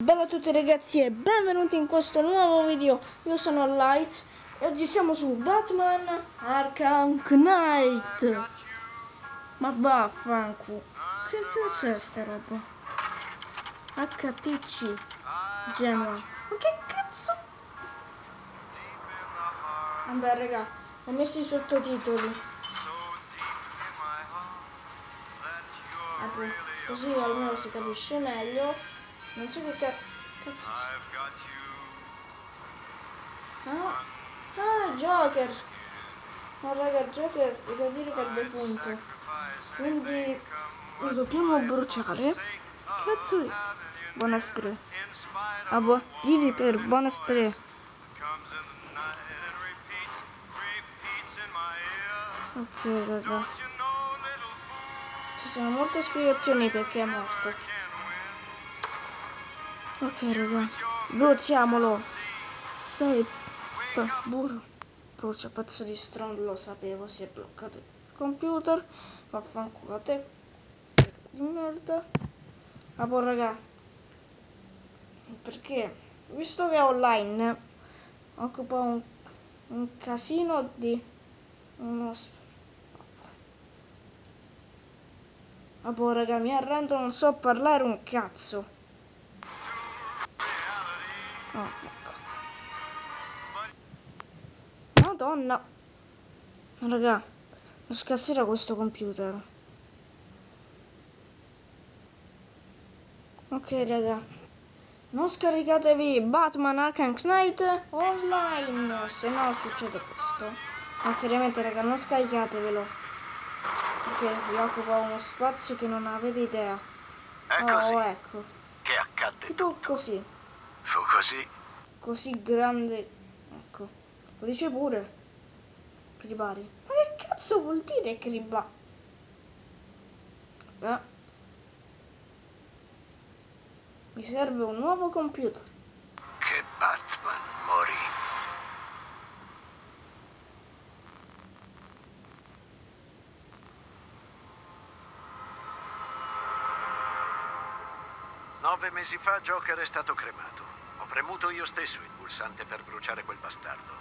Bella a tutti ragazzi e benvenuti in questo nuovo video. Io sono Lights e oggi siamo su Batman Arkham Knight. Ma vaffanculo, che cazzo è sta roba? HTC Genoa, ma che cazzo? Vabbè raga, ho messo i sottotitoli. Apri, così almeno si capisce meglio. Non so che cazzo. Ah, Joker. No raga, Joker devo dire che è defunto. Quindi lo dobbiamo bruciare. Cazzo è? Buonastre. Ah, gli per buonastre. Ok raga. Ci sono molte spiegazioni perché è morto. Ok raga. Bruciamolo. Sei brucia pezzo di stronzo, lo sapevo, si è bloccato il computer. Vaffanculo a te di merda. Ah boh raga, perché visto che è online occupa un casino di uno ah boh raga, mi arrendo, non so parlare un cazzo. Oh, ecco. Madonna raga, non scasserà questo computer. Ok raga, non scaricatevi Batman Arkham Knight online, se no succede questo. Ma seriamente raga, non scaricatevelo, perché vi occupa uno spazio che non avete idea. È così. Oh, ecco. Che accadde Tipo tutto. così. Fu così. Così grande. Ecco. Lo dice pure. Cribari. Ma che cazzo vuol dire criba? Mi serve un nuovo computer. Che Batman morì. Nove mesi fa Joker è stato cremato. Ho premuto io stesso il pulsante per bruciare quel bastardo.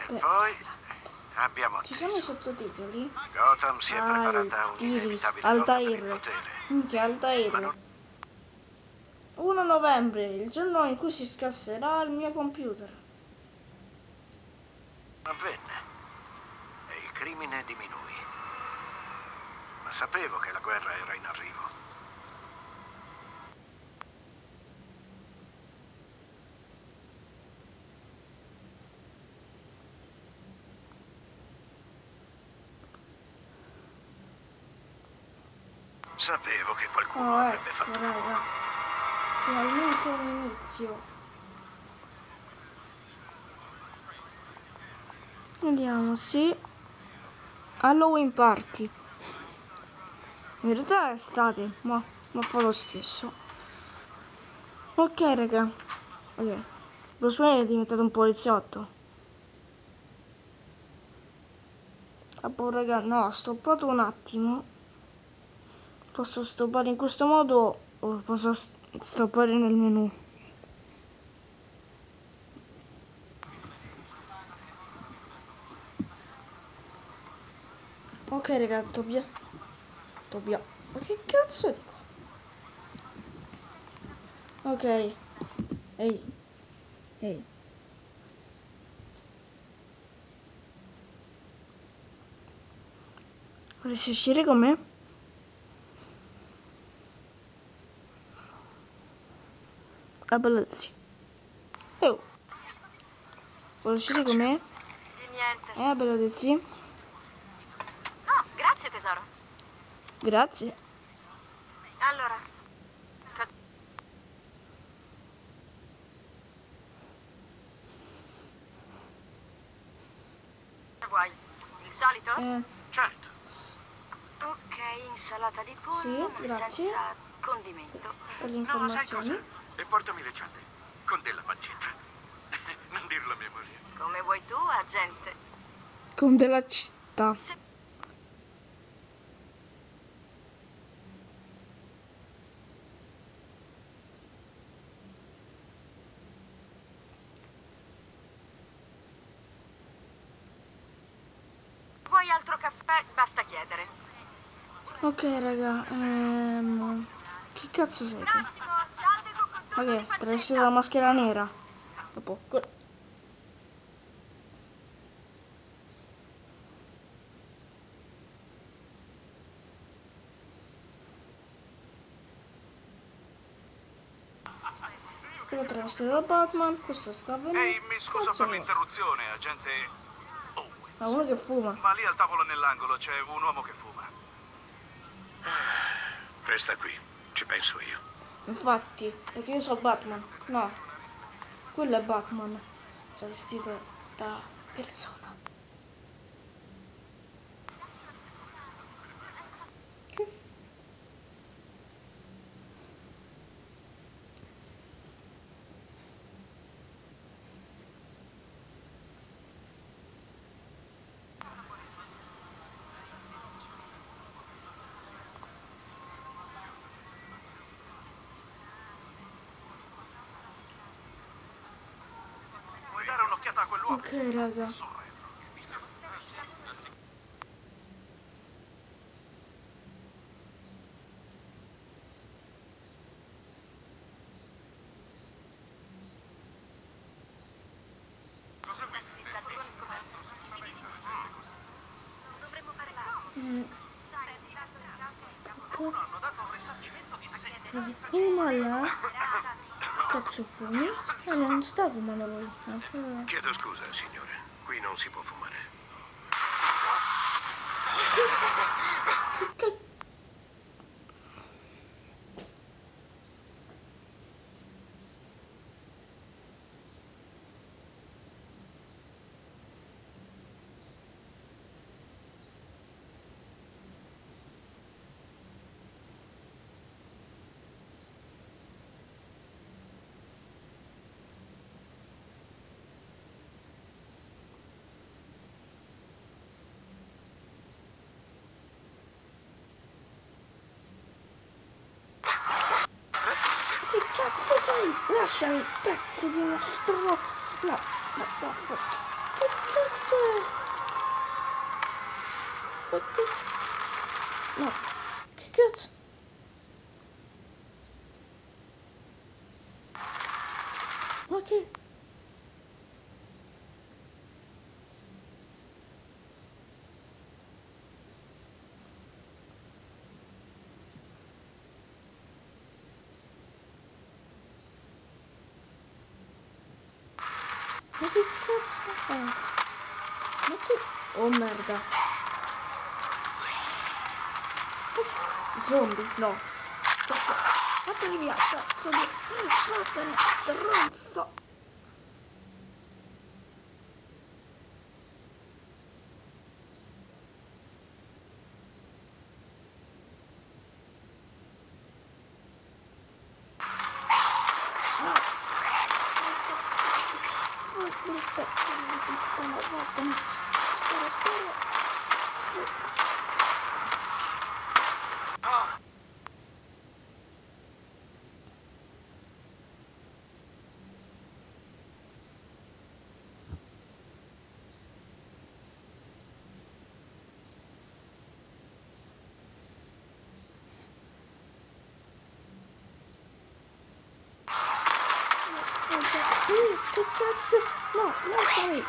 E poi abbiamo atteso. Ci sono i sottotitoli? Gotham si è preparata a un inevitabile lotta per il potere. Minchia, Altair. 1 novembre, il giorno in cui si scasserà il mio computer. Avvenne. E il crimine diminuì. Ma sapevo che la guerra era in arrivo. Sapevo che qualcuno avrebbe fatto fuoco. Finalmente un inizio. Vediamo, sì. Halloween party. In realtà è estate, ma fa lo stesso. Ok raga. Ok. Bruce Wayne è diventato un poliziotto. Ah boh raga, no, ho stoppato un attimo. Posso stoppare in questo modo o posso stoppare nel menu? Ok raga, Tobia. Ma che cazzo dico? Ok. Ehi. Vorresti uscire con me? Ah, bellezzi. Oh. Vuoi uscire con me? Di niente. Bellezzi. Oh, grazie tesoro. Grazie. Allora, cosa vuoi? Il solito? Certo. Ok, insalata di pollo, Sì, ma grazie. senza condimento. Per le No, sai informazioni. cosa? E portami le cialde. Con della pancetta. Non dirlo a mia moglie. Come vuoi tu, agente. Con della città. Se vuoi altro caffè, basta chiedere. Ok, raga. Che cazzo siete? Prossimo, Giandeco con turno di Ok, travesti la faccenda. maschera nera. Dopo. Quello travestito da Batman. Questo sta avvenendo. Ehi, mi scusa Cazzo per vuoi? l'interruzione, agente Owens. Ah, uno che fuma. Ma lì al tavolo nell'angolo c'è un uomo che fuma. Resta qui, ci penso io. Infatti, perché io so Batman. No, quello è Batman. Travestito da persona. Che Vuoi dare un'occhiata a quell'uomo? Ok, raga. Mm, Uno hanno dato un risarcimento di 6. fuma là. Cazzo fumi? Non sta fumando lui. Chiedo scusa, signore. Qui non si può fumare. Che cazzo? Che cazzo sei? Lasciami, pezzo di uno stro... No, no, fuck. Che cazzo è? Ma che... No, che cazzo? Ma che... Ma che cazzo è? Ma che... Oh merda. Zombie, no. Cazzo. Vattene via, cazzo di... Vattene, stronzo. Oh, brutta, puttana, vattene. Spera. Che cazzo? No, lasciami,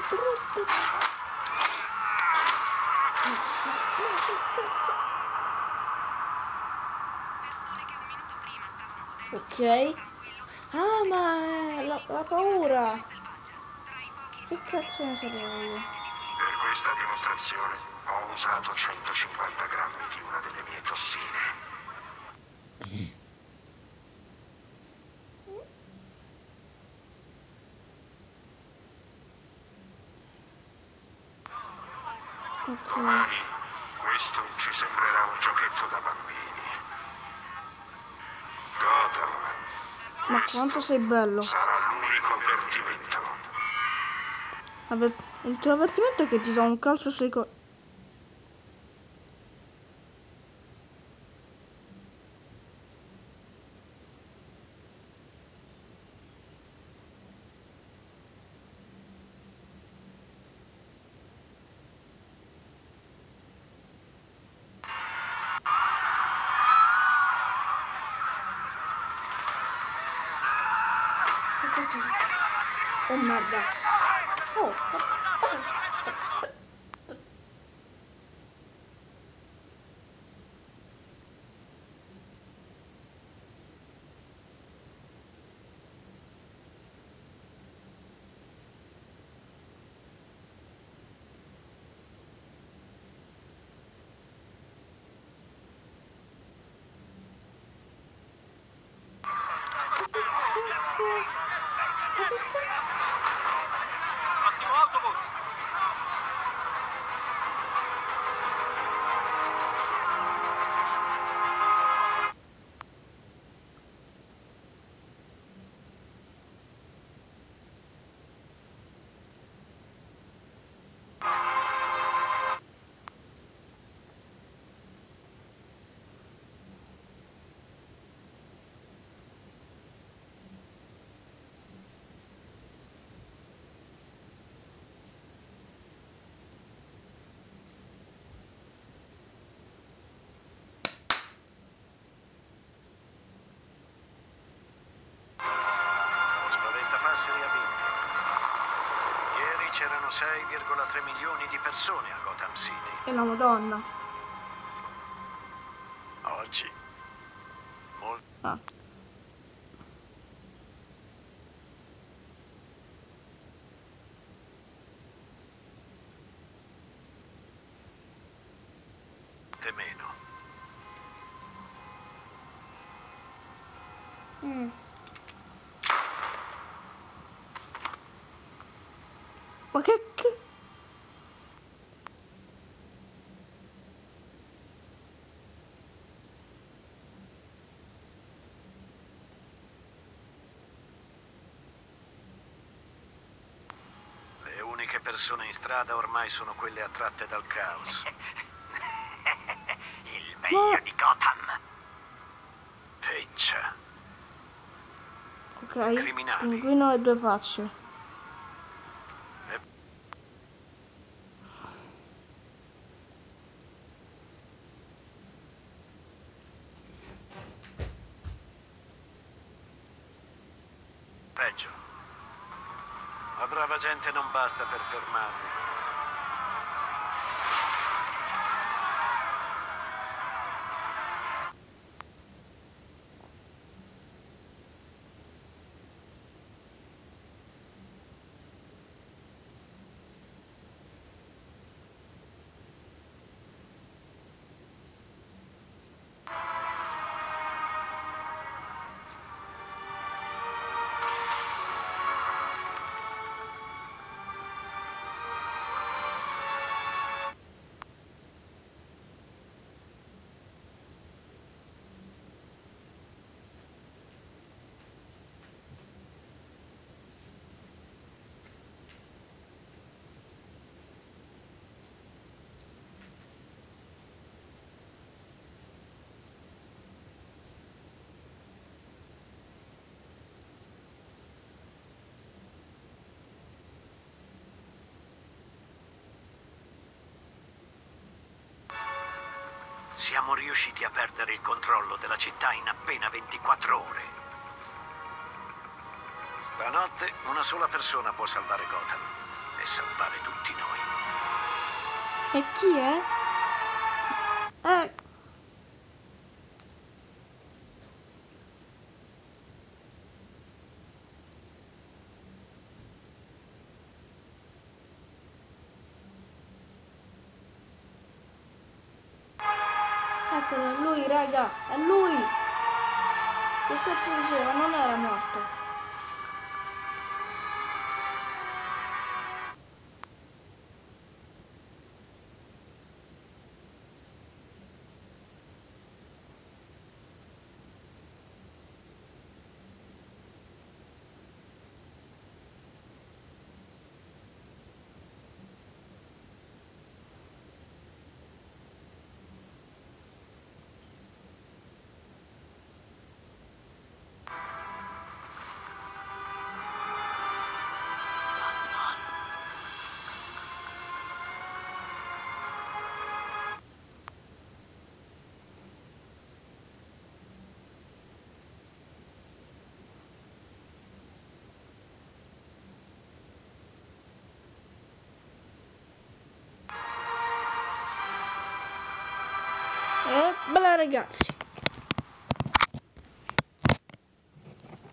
brutto. No, che cazzo? Ok. Ah, ma è la paura. Che cazzo ne sapevo io? Per questa dimostrazione ho usato 150 grammi di una delle mie tossine. Ok. Domani questo ci sembrerà un giochetto da bambini. Gotham, Ma questo quanto sei bello. sarà l'unico avvertimento. Il tuo avvertimento è che ti do un calcio sui cazzo? Oh merda. Oh. Prossimo autobus! Spaventapasseri ha vinto. Ieri c'erano 6,3 milioni di persone a Gotham City. E la Madonna. Oggi molte Ah. meno. Ma che... Le uniche persone in strada ormai sono quelle attratte dal caos. Il meglio di Gotham. Feccia. Ok, Criminali. pinguino e due facce. Peggio. La brava gente non basta per fermarli. Siamo riusciti a perdere il controllo della città in appena 24 ore. Stanotte una sola persona può salvare Gotham e salvare tutti noi. E chi è? Eccolo, è lui, raga, è lui! Che cazzo diceva? Non era morto. Bella ragazzi.